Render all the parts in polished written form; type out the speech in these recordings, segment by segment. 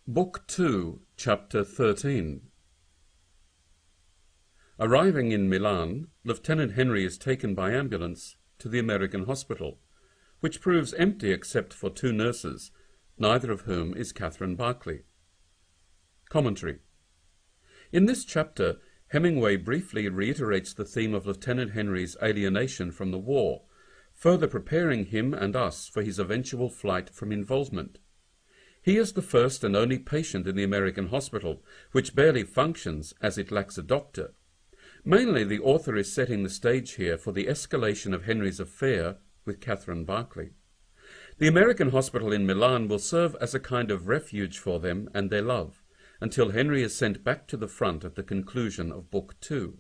Book 2, Chapter 13. Arriving in Milan, Lieutenant Henry is taken by ambulance to the American hospital, which proves empty except for 2 nurses, neither of whom is Catherine Barclay. Commentary. In this chapter, Hemingway briefly reiterates the theme of Lieutenant Henry's alienation from the war, further preparing him and us for his eventual flight from involvement. He is the first and only patient in the American hospital, which barely functions as it lacks a doctor. Mainly, the author is setting the stage here for the escalation of Henry's affair with Catherine Barclay. The American hospital in Milan will serve as a kind of refuge for them and their love, until Henry is sent back to the front at the conclusion of Book 2.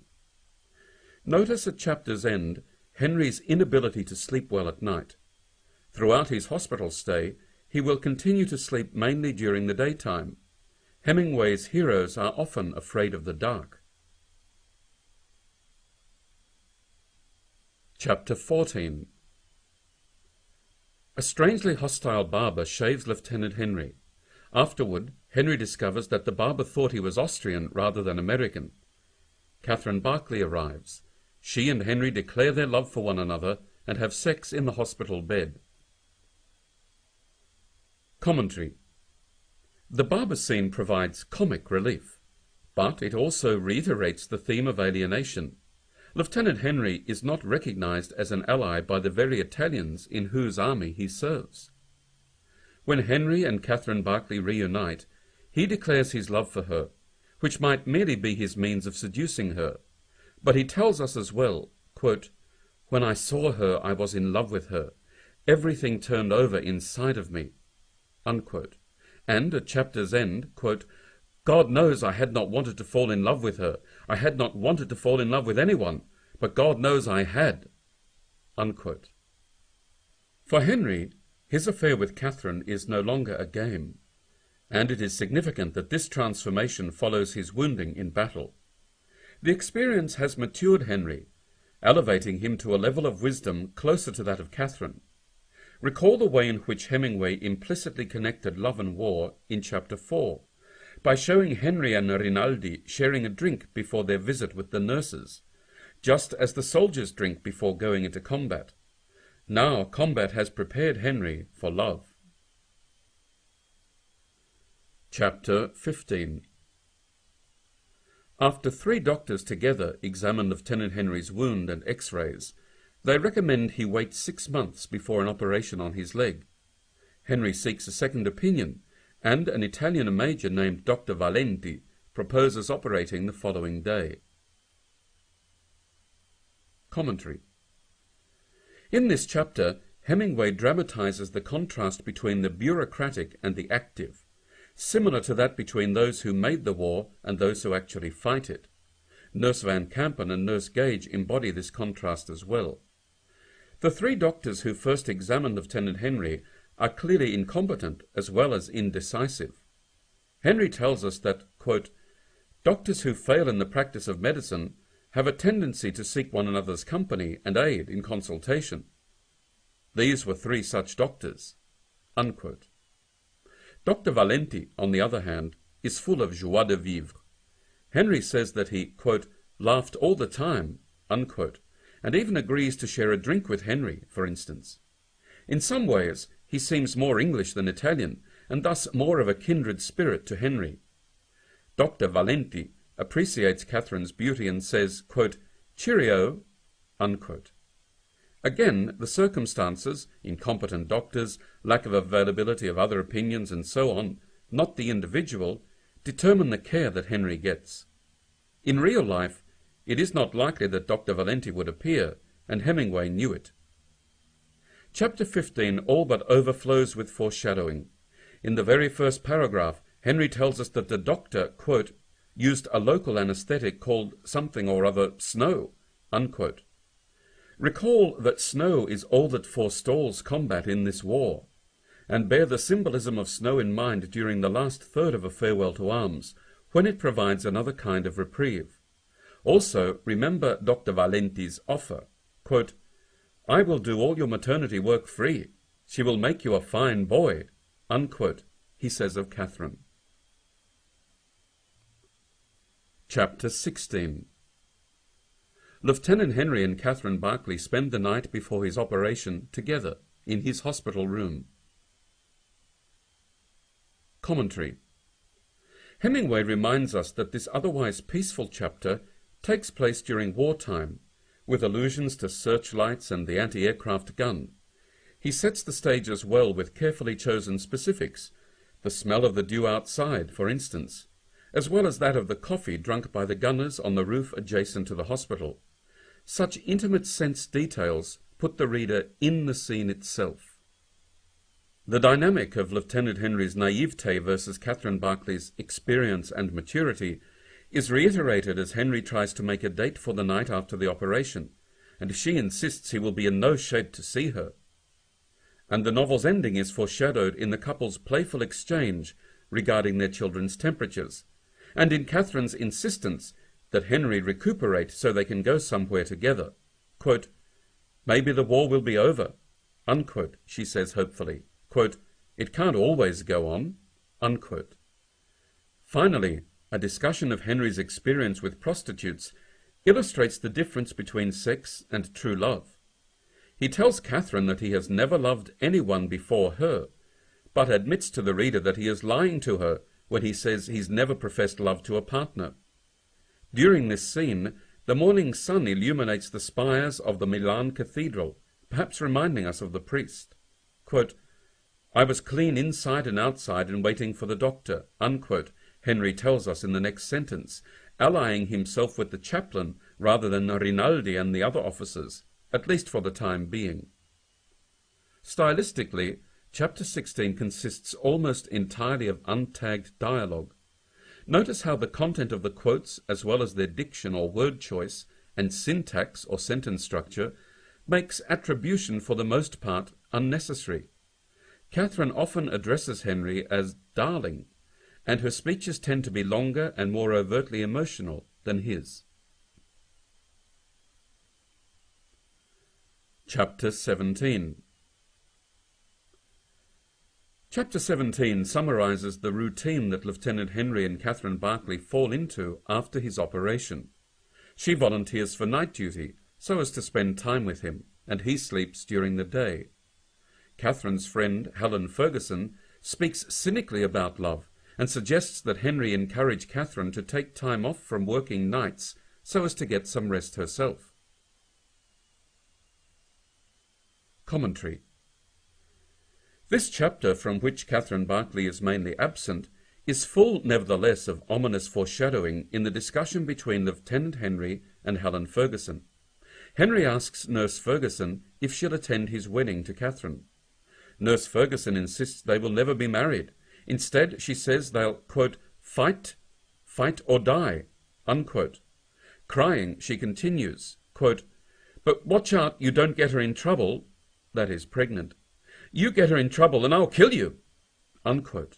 Notice at chapter's end Henry's inability to sleep well at night. Throughout his hospital stay, he will continue to sleep mainly during the daytime. Hemingway's heroes are often afraid of the dark. Chapter 14. A strangely hostile barber shaves Lieutenant Henry. Afterward, Henry discovers that the barber thought he was Austrian rather than American. Catherine Barclay arrives. She and Henry declare their love for one another and have sex in the hospital bed. Commentary. The barber scene provides comic relief, but it also reiterates the theme of alienation. Lieutenant Henry is not recognized as an ally by the very Italians in whose army he serves. When Henry and Catherine Barclay reunite, he declares his love for her, which might merely be his means of seducing her. But he tells us as well, quote, "When I saw her, I was in love with her. Everything turned over inside of me." Unquote. And at chapter's end, quote, "God knows I had not wanted to fall in love with her. I had not wanted to fall in love with anyone, but God knows I had." Unquote. For Henry, his affair with Catherine is no longer a game, and it is significant that this transformation follows his wounding in battle. The experience has matured Henry, elevating him to a level of wisdom closer to that of Catherine. Recall the way in which Hemingway implicitly connected love and war in Chapter 4, by showing Henry and Rinaldi sharing a drink before their visit with the nurses, just as the soldiers drink before going into combat. Now combat has prepared Henry for love. Chapter 15. After 3 doctors together examine Lieutenant Henry's wound and x-rays, they recommend he wait 6 months before an operation on his leg. Henry seeks a second opinion, and an Italian major named Dr. Valenti proposes operating the following day. Commentary. In this chapter, Hemingway dramatizes the contrast between the bureaucratic and the active, similar to that between those who made the war and those who actually fight it. Nurse Van Kampen and Nurse Gage embody this contrast as well. The 3 doctors who first examined Lieutenant Henry are clearly incompetent as well as indecisive. Henry tells us that, quote, "Doctors who fail in the practice of medicine have a tendency to seek one another's company and aid in consultation. These were 3 such doctors." Unquote. Dr. Valenti, on the other hand, is full of joie de vivre. Henry says that he, quote, "laughed all the time," unquote, and even agrees to share a drink with Henry, for instance. In some ways, he seems more English than Italian, and thus more of a kindred spirit to Henry. Dr. Valenti appreciates Catherine's beauty and says, quote, "Cheerio," unquote. Again, the circumstances, incompetent doctors, lack of availability of other opinions, and so on, not the individual, determine the care that Henry gets. In real life, it is not likely that Dr. Valenti would appear, and Hemingway knew it. Chapter 15 all but overflows with foreshadowing. In the very first paragraph, Henry tells us that the doctor, quote, "used a local anesthetic called something or other snow," unquote. Recall that snow is all that forestalls combat in this war, and bear the symbolism of snow in mind during the last third of A Farewell to Arms, when it provides another kind of reprieve. Also, remember Dr. Valenti's offer, quote, "I will do all your maternity work free. She will make you a fine boy," unquote, he says of Catherine. Chapter 16. Lieutenant Henry and Catherine Barclay spend the night before his operation together in his hospital room. Commentary. Hemingway reminds us that this otherwise peaceful chapter takes place during wartime, with allusions to searchlights and the anti-aircraft gun. He sets the stage as well with carefully chosen specifics, the smell of the dew outside, for instance, as well as that of the coffee drunk by the gunners on the roof adjacent to the hospital. Such intimate sense details put the reader in the scene itself. The dynamic of Lieutenant Henry's naivete versus Catherine Barclay's experience and maturity is reiterated as Henry tries to make a date for the night after the operation, and she insists he will be in no shape to see her. And the novel's ending is foreshadowed in the couple's playful exchange regarding their children's temperatures, and in Catherine's insistence that Henry recuperate so they can go somewhere together. Quote, "Maybe the war will be over," unquote, she says hopefully. Quote, "It can't always go on," unquote. Finally, a discussion of Henry's experience with prostitutes illustrates the difference between sex and true love. He tells Catherine that he has never loved anyone before her, but admits to the reader that he is lying to her when he says he's never professed love to a partner. During this scene, the morning sun illuminates the spires of the Milan Cathedral, perhaps reminding us of the priest. Quote, "I was clean inside and outside and waiting for the doctor," unquote, Henry tells us in the next sentence, allying himself with the chaplain rather than Rinaldi and the other officers, at least for the time being. Stylistically, Chapter 16 consists almost entirely of untagged dialogue. Notice how the content of the quotes, as well as their diction or word choice, and syntax or sentence structure, makes attribution for the most part unnecessary. Catherine often addresses Henry as darling, and her speeches tend to be longer and more overtly emotional than his. Chapter 17. Chapter 17 summarizes the routine that Lieutenant Henry and Catherine Barclay fall into after his operation. She volunteers for night duty so as to spend time with him, and he sleeps during the day. Catherine's friend, Helen Ferguson, speaks cynically about love and suggests that Henry encourage Catherine to take time off from working nights so as to get some rest herself. Commentary. This chapter, from which Catherine Barclay is mainly absent, is full nevertheless of ominous foreshadowing in the discussion between Lieutenant Henry and Helen Ferguson. Henry asks Nurse Ferguson if she'll attend his wedding to Catherine. Nurse Ferguson insists they will never be married. Instead, she says they'll, quote, fight or die, unquote. Crying, she continues, quote, "But watch out you don't get her in trouble," that is, pregnant. "You get her in trouble and I'll kill you," unquote.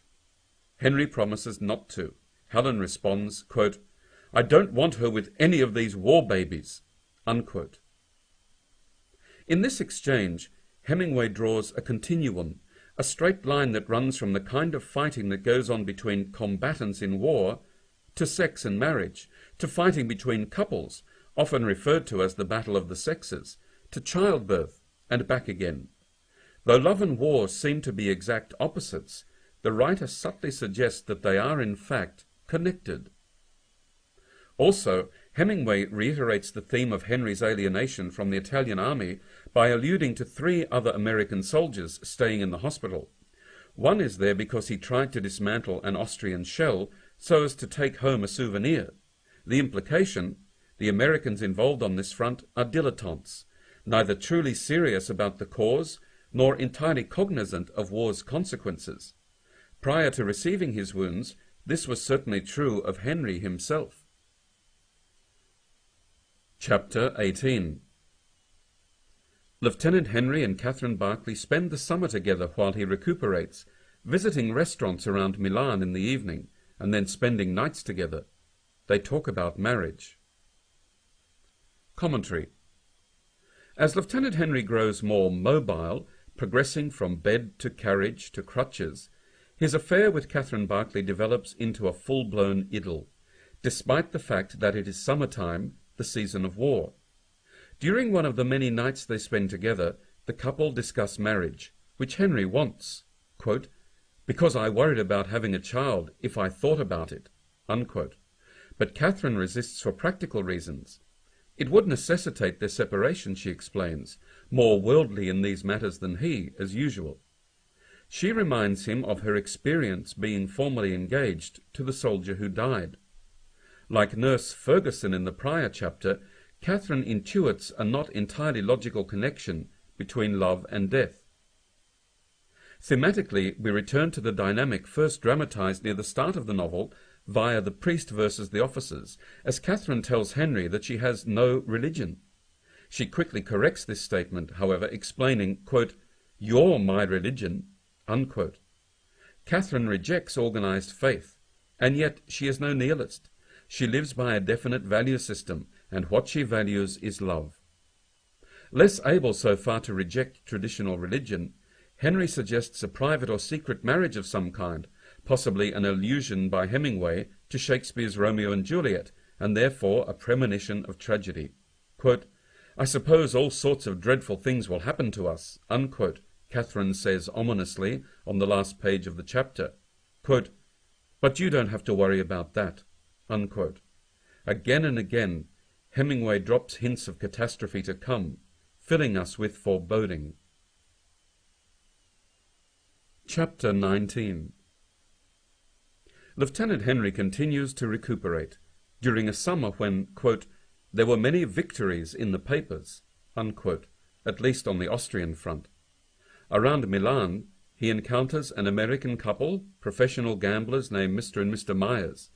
Henry promises not to. Helen responds, quote, "I don't want her with any of these war babies," unquote. In this exchange, Hemingway draws a continuum, a straight line that runs from the kind of fighting that goes on between combatants in war to sex and marriage, to fighting between couples, often referred to as the battle of the sexes, to childbirth, and back again. Though love and war seem to be exact opposites, the writer subtly suggests that they are in fact connected. Also, Hemingway reiterates the theme of Henry's alienation from the Italian army by alluding to 3 other American soldiers staying in the hospital. One is there because he tried to dismantle an Austrian shell so as to take home a souvenir. The implication, the Americans involved on this front are dilettantes, neither truly serious about the cause nor entirely cognizant of war's consequences. Prior to receiving his wounds, this was certainly true of Henry himself. Chapter 18. Lieutenant Henry and Catherine Barclay spend the summer together while he recuperates, visiting restaurants around Milan in the evening, and then spending nights together. They talk about marriage. Commentary. As Lieutenant Henry grows more mobile, progressing from bed to carriage to crutches, his affair with Catherine Barclay develops into a full-blown idyll. despite the fact that it is summertime, the season of war. During one of the many nights they spend together, the couple discuss marriage, which Henry wants, quote, because I worried about having a child if I thought about it, unquote. But Catherine resists for practical reasons. It would necessitate their separation, she explains, more worldly in these matters than he, as usual. She reminds him of her experience being formally engaged to the soldier who died. Like Nurse Ferguson in the prior chapter, Catherine intuits a not entirely logical connection between love and death. Thematically, we return to the dynamic first dramatized near the start of the novel via the priest versus the officers, as Catherine tells Henry that she has no religion. She quickly corrects this statement, however, explaining, quote, "You're my religion," unquote. Catherine rejects organized faith, and yet she is no nihilist. She lives by a definite value system, and what she values is love. Less able so far to reject traditional religion, Henry suggests a private or secret marriage of some kind, possibly an allusion by Hemingway to Shakespeare's Romeo and Juliet, and therefore a premonition of tragedy. Quote, "I suppose all sorts of dreadful things will happen to us," unquote, Catherine says ominously on the last page of the chapter. Quote, "But you don't have to worry about that," unquote. Again and again, Hemingway drops hints of catastrophe to come, filling us with foreboding. Chapter 19. Lieutenant Henry continues to recuperate during a summer when, quote, "there were many victories in the papers," unquote, at least on the Austrian front. Around Milan, he encounters an American couple, professional gamblers named Mr. and Mr. Myers,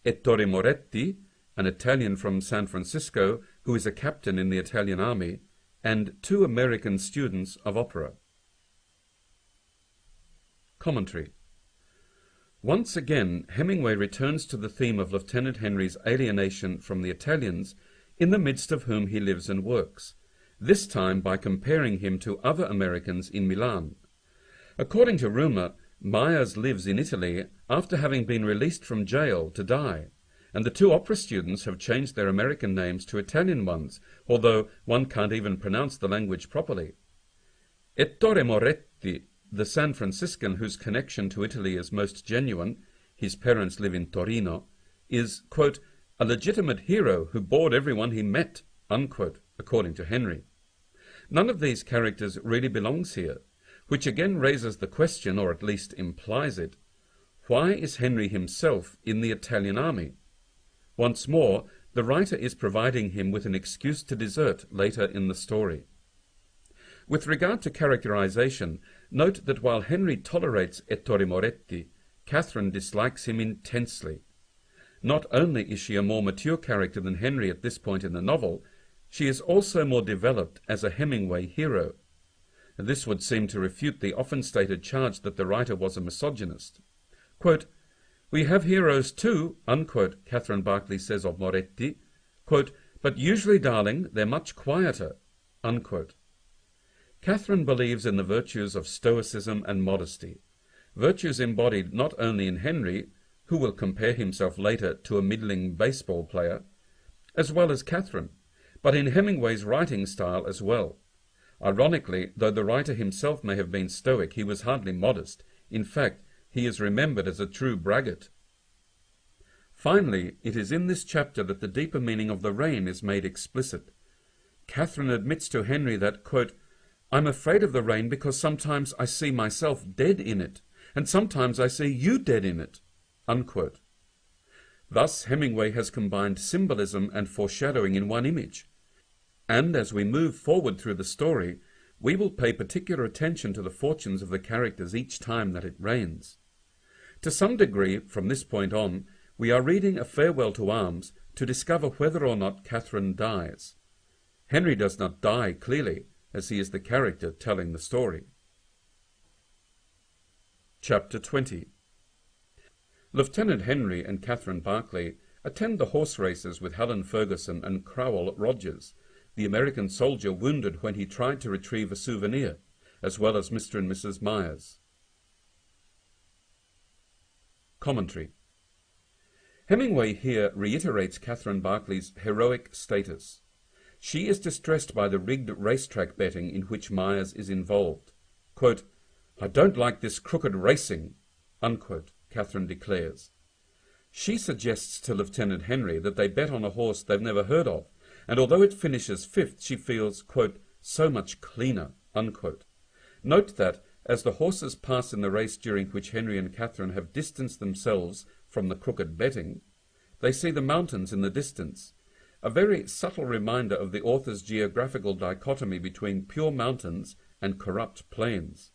Ettore Moretti, an Italian from San Francisco who is a captain in the Italian army, and two American students of opera. Commentary. Once again, Hemingway returns to the theme of Lieutenant Henry's alienation from the Italians, in the midst of whom he lives and works, this time by comparing him to other Americans in Milan. According to rumor, Myers lives in Italy after having been released from jail to die, and the two opera students have changed their American names to Italian ones, although one can't even pronounce the language properly. Ettore Moretti, the San Franciscan whose connection to Italy is most genuine, his parents live in Torino, is, quote, "a legitimate hero who bored everyone he met," unquote, according to Henry. None of these characters really belongs here, which again raises the question, or at least implies it, why is Henry himself in the Italian army? Once more, the writer is providing him with an excuse to desert later in the story. With regard to characterization, note that while Henry tolerates Ettore Moretti, Catherine dislikes him intensely. Not only is she a more mature character than Henry at this point in the novel, she is also more developed as a Hemingway hero. This would seem to refute the often stated charge that the writer was a misogynist. Quote, "We have heroes too," unquote, Catherine Barclay says of Moretti, quote, "but usually, darling, they're much quieter," unquote. Catherine believes in the virtues of stoicism and modesty, virtues embodied not only in Henry, who will compare himself later to a middling baseball player, as well as Catherine, but in Hemingway's writing style as well. Ironically, though the writer himself may have been stoic, he was hardly modest. In fact, he is remembered as a true braggart. Finally, it is in this chapter that the deeper meaning of the rain is made explicit. Catherine admits to Henry that, quote, "I'm afraid of the rain because sometimes I see myself dead in it, and sometimes I see you dead in it," unquote. Thus, Hemingway has combined symbolism and foreshadowing in one image. And as we move forward through the story, we will pay particular attention to the fortunes of the characters each time that it rains. To some degree, from this point on, we are reading A Farewell to Arms to discover whether or not Catherine dies. Henry does not die, clearly, as he is the character telling the story. Chapter 20. Lieutenant Henry and Catherine Barclay attend the horse races with Helen Ferguson and Crowell Rogers, the American soldier wounded when he tried to retrieve a souvenir, as well as Mr. and Mrs. Myers. Commentary. Hemingway here reiterates Catherine Barclay's heroic status. She is distressed by the rigged racetrack betting in which Myers is involved. Quote, "I don't like this crooked racing," unquote, Catherine declares. She suggests to Lieutenant Henry that they bet on a horse they've never heard of, and although it finishes fifth, she feels, quote, "so much cleaner," unquote. Note that, as the horses pass in the race during which Henry and Catherine have distanced themselves from the crooked betting, they see the mountains in the distance, a very subtle reminder of the author's geographical dichotomy between pure mountains and corrupt plains.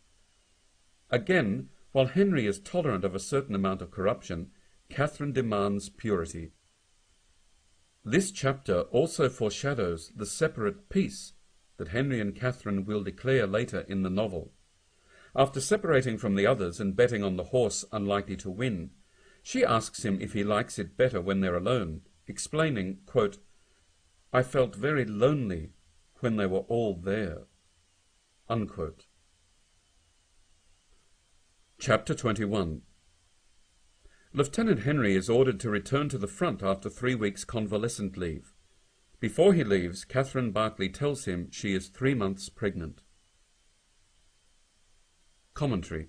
Again, while Henry is tolerant of a certain amount of corruption, Catherine demands purity. This chapter also foreshadows the separate peace that Henry and Catherine will declare later in the novel. After separating from the others and betting on the horse unlikely to win, she asks him if he likes it better when they're alone, explaining, quote, "I felt very lonely when they were all there," unquote. Chapter 21. Lieutenant Henry is ordered to return to the front after 3 weeks' convalescent leave. Before he leaves, Catherine Barclay tells him she is 3 months pregnant. Commentary.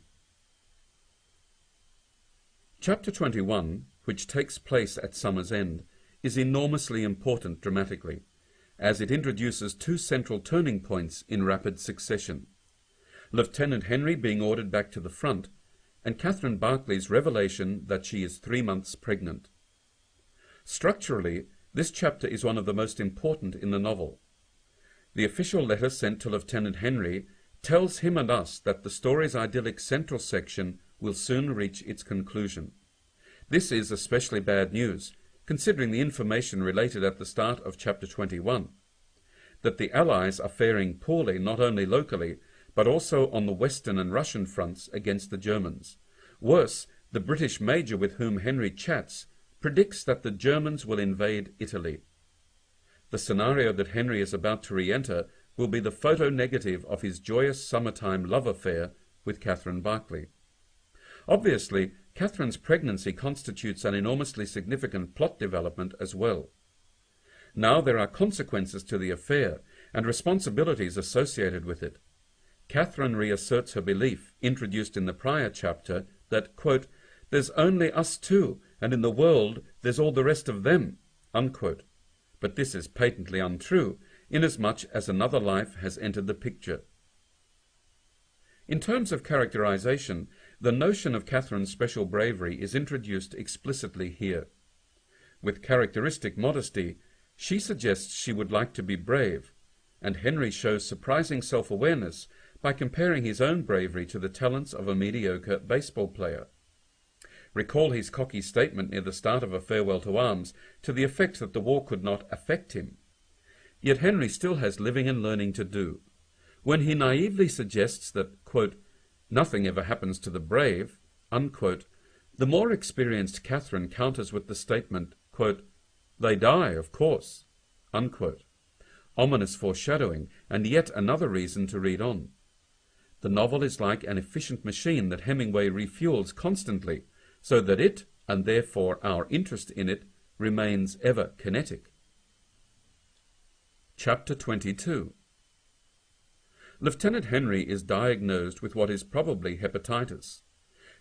Chapter 21, which takes place at summer's end, is enormously important dramatically, as it introduces 2 central turning points in rapid succession: Lieutenant Henry being ordered back to the front, and Catherine Barclay's revelation that she is 3 months pregnant. Structurally, this chapter is one of the most important in the novel. The official letter sent to Lieutenant Henry tells him and us that the story's idyllic central section will soon reach its conclusion. This is especially bad news, considering the information related at the start of chapter 21, that the Allies are faring poorly not only locally, but also on the Western and Russian fronts against the Germans. Worse, the British major with whom Henry chats predicts that the Germans will invade Italy. The scenario that Henry is about to re-enter will be the photo negative of his joyous summertime love affair with Catherine Barclay. Obviously, Catherine's pregnancy constitutes an enormously significant plot development as well. Now there are consequences to the affair and responsibilities associated with it. Catherine reasserts her belief, introduced in the prior chapter, that, quote, "there's only us two, and in the world there's all the rest of them," unquote. But this is patently untrue, inasmuch as another life has entered the picture. In terms of characterization, the notion of Catherine's special bravery is introduced explicitly here. With characteristic modesty, she suggests she would like to be brave, and Henry shows surprising self-awareness by comparing his own bravery to the talents of a mediocre baseball player. Recall his cocky statement near the start of A Farewell to Arms to the effect that the war could not affect him. Yet Henry still has living and learning to do. When he naively suggests that, quote, "nothing ever happens to the brave," unquote, the more experienced Catherine counters with the statement, quote, "they die, of course," unquote. Ominous foreshadowing, and yet another reason to read on. The novel is like an efficient machine that Hemingway refuels constantly, so that it, and therefore our interest in it, remains ever kinetic. Chapter 22. Lieutenant Henry is diagnosed with what is probably hepatitis.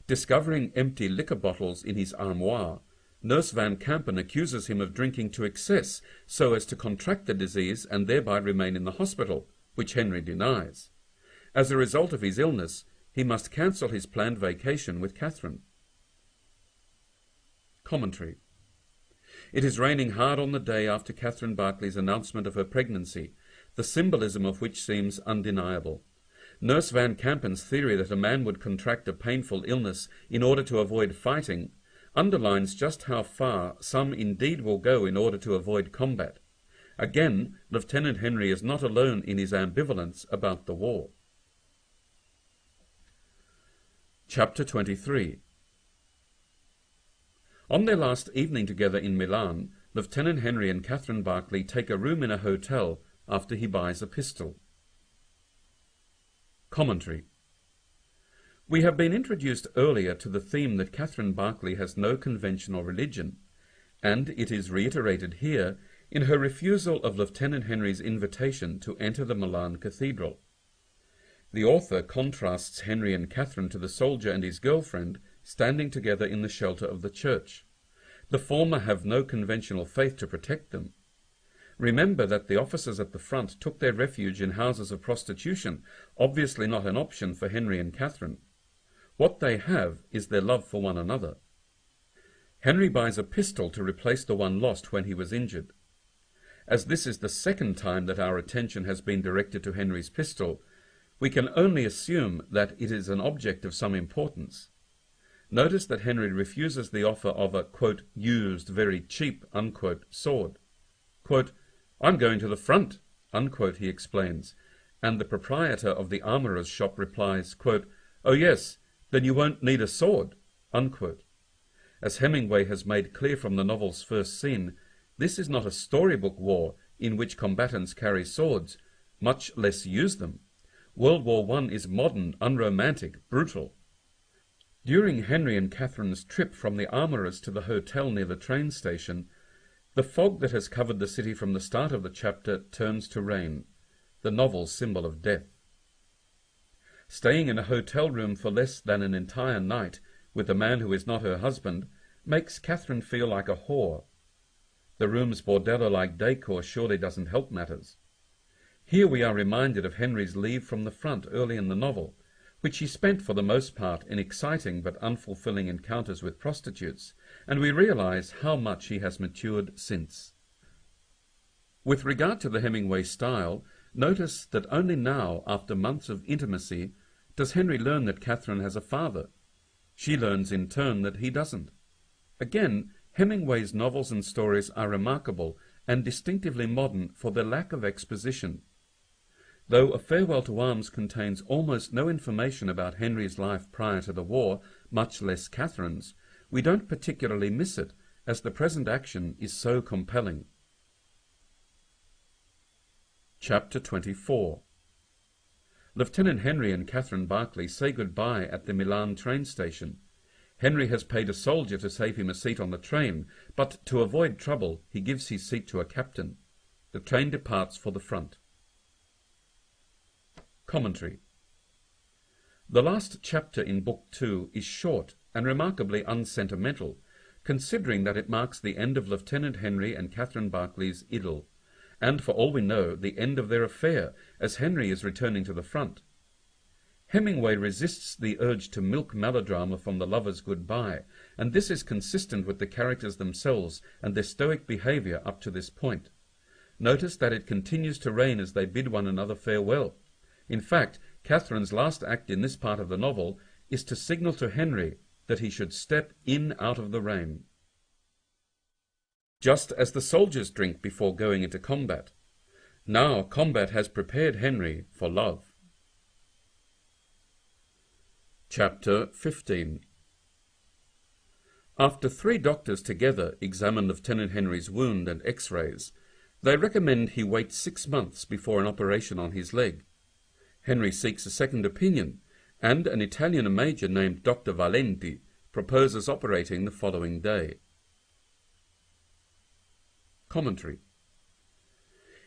Discovering empty liquor bottles in his armoire, Nurse Van Campen accuses him of drinking to excess so as to contract the disease and thereby remain in the hospital, which Henry denies. As a result of his illness, he must cancel his planned vacation with Catherine. Commentary. It is raining hard on the day after Catherine Barclay's announcement of her pregnancy, the symbolism of which seems undeniable. Nurse Van Campen's theory that a man would contract a painful illness in order to avoid fighting underlines just how far some indeed will go in order to avoid combat. Again, Lieutenant Henry is not alone in his ambivalence about the war. Chapter 23. On their last evening together in Milan, Lieutenant Henry and Catherine Barclay take a room in a hotel after he buys a pistol. Commentary. We have been introduced earlier to the theme that Catherine Barclay has no conventional religion, and it is reiterated here in her refusal of Lieutenant Henry's invitation to enter the Milan cathedral. The author contrasts Henry and Catherine to the soldier and his girlfriend standing together in the shelter of the church. The former have no conventional faith to protect them. Remember that the officers at the front took their refuge in houses of prostitution, obviously not an option for Henry and Catherine. What they have is their love for one another. Henry buys a pistol to replace the one lost when he was injured. As this is the second time that our attention has been directed to Henry's pistol, we can only assume that it is an object of some importance. Notice that Henry refuses the offer of a, quote, used, very cheap, unquote, sword. Quote, "I'm going to the front," unquote, he explains, and the proprietor of the armourer's shop replies, quote, "Oh yes, then you won't need a sword," unquote. As Hemingway has made clear from the novel's first scene, this is not a storybook war in which combatants carry swords, much less use them. World War I is modern, unromantic, brutal. During Henry and Catherine's trip from the armourer's to the hotel near the train station, the fog that has covered the city from the start of the chapter turns to rain, the novel's symbol of death. Staying in a hotel room for less than an entire night with a man who is not her husband makes Catherine feel like a whore. The room's bordello-like decor surely doesn't help matters. Here we are reminded of Henry's leave from the front early in the novel, which he spent for the most part in exciting but unfulfilling encounters with prostitutes, and we realize how much he has matured since. With regard to the Hemingway style, notice that only now, after months of intimacy, does Henry learn that Catherine has a father. She learns in turn that he doesn't. Again, Hemingway's novels and stories are remarkable and distinctively modern for their lack of exposition. Though A Farewell to Arms contains almost no information about Henry's life prior to the war, much less Catherine's, we don't particularly miss it, as the present action is so compelling. Chapter 24. Lieutenant Henry and Catherine Barclay say goodbye at the Milan train station. Henry has paid a soldier to save him a seat on the train, but to avoid trouble he gives his seat to a captain. The train departs for the front. Commentary. The last chapter in Book 2 is short and remarkably unsentimental, considering that it marks the end of Lieutenant Henry and Catherine Barclay's idyll, and for all we know, the end of their affair, as Henry is returning to the front. Hemingway resists the urge to milk melodrama from the lovers' goodbye, and this is consistent with the characters themselves and their stoic behaviour up to this point. Notice that it continues to rain as they bid one another farewell. In fact, Catherine's last act in this part of the novel is to signal to Henry that he should step in out of the rain. Just as the soldiers drink before going into combat. Now combat has prepared Henry for love. Chapter 15. After 3 doctors together examine Lieutenant Henry's wound and x-rays, they recommend he wait 6 months before an operation on his leg. Henry seeks a second opinion, and an Italian major named Dr. Valenti proposes operating the following day. Commentary.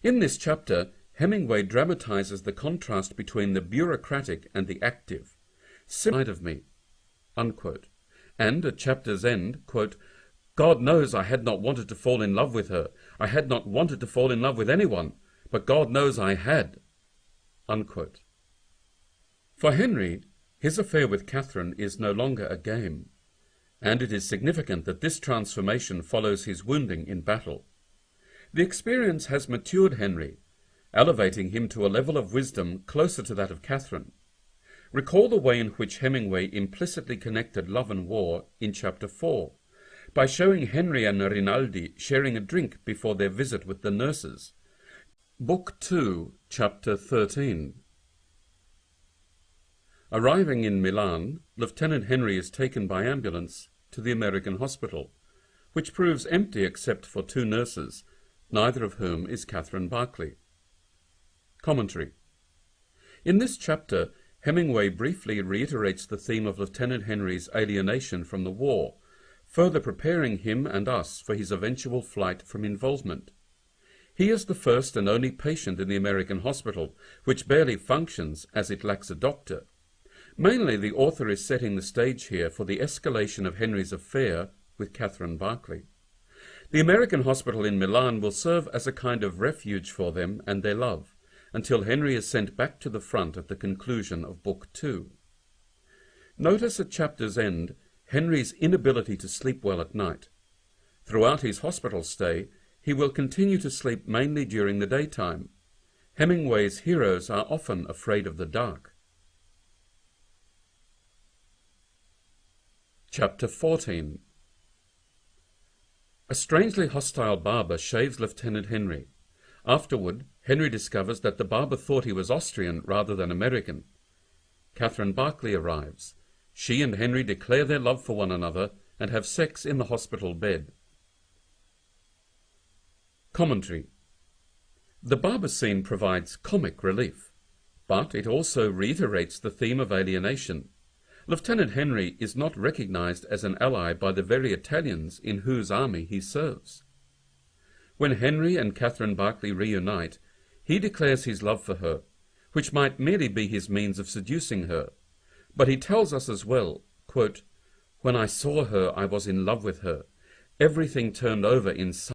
In this chapter, Hemingway dramatizes the contrast between the bureaucratic and the active. "Side of me," unquote. And at chapter's end, quote, "God knows I had not wanted to fall in love with her. I had not wanted to fall in love with anyone, but God knows I had," unquote. For Henry, his affair with Catherine is no longer a game, and it is significant that this transformation follows his wounding in battle. The experience has matured Henry, elevating him to a level of wisdom closer to that of Catherine. Recall the way in which Hemingway implicitly connected love and war in Chapter 4, by showing Henry and Rinaldi sharing a drink before their visit with the nurses. Book 2, Chapter 13. Arriving in Milan, Lieutenant Henry is taken by ambulance to the American hospital, which proves empty except for 2 nurses, neither of whom is Catherine Barclay. Commentary. In this chapter, Hemingway briefly reiterates the theme of Lieutenant Henry's alienation from the war, further preparing him and us for his eventual flight from involvement. He is the first and only patient in the American hospital, which barely functions as it lacks a doctor. Mainly, the author is setting the stage here for the escalation of Henry's affair with Daryl Barclay. The American hospital in Milan will serve as a kind of refuge for them and their love, until Henry is sent back to the front at the conclusion of Book 2. Notice at chapter's end Henry's inability to sleep well at night. Throughout his hospital stay, he will continue to sleep mainly during the daytime. Hemingway's heroes are often afraid of the dark. Chapter 14. A strangely hostile barber shaves Lieutenant Henry. Afterward, Henry discovers that the barber thought he was Austrian rather than American. Daryl Barclay arrives. She and Henry declare their love for one another and have sex in the hospital bed. Commentary. The barber scene provides comic relief, but it also reiterates the theme of alienation. Lieutenant Henry is not recognized as an ally by the very Italians in whose army he serves. When Henry and Daryl Barclay reunite, he declares his love for her, which might merely be his means of seducing her. But he tells us as well, quote, "When I saw her, I was in love with her. Everything turned over inside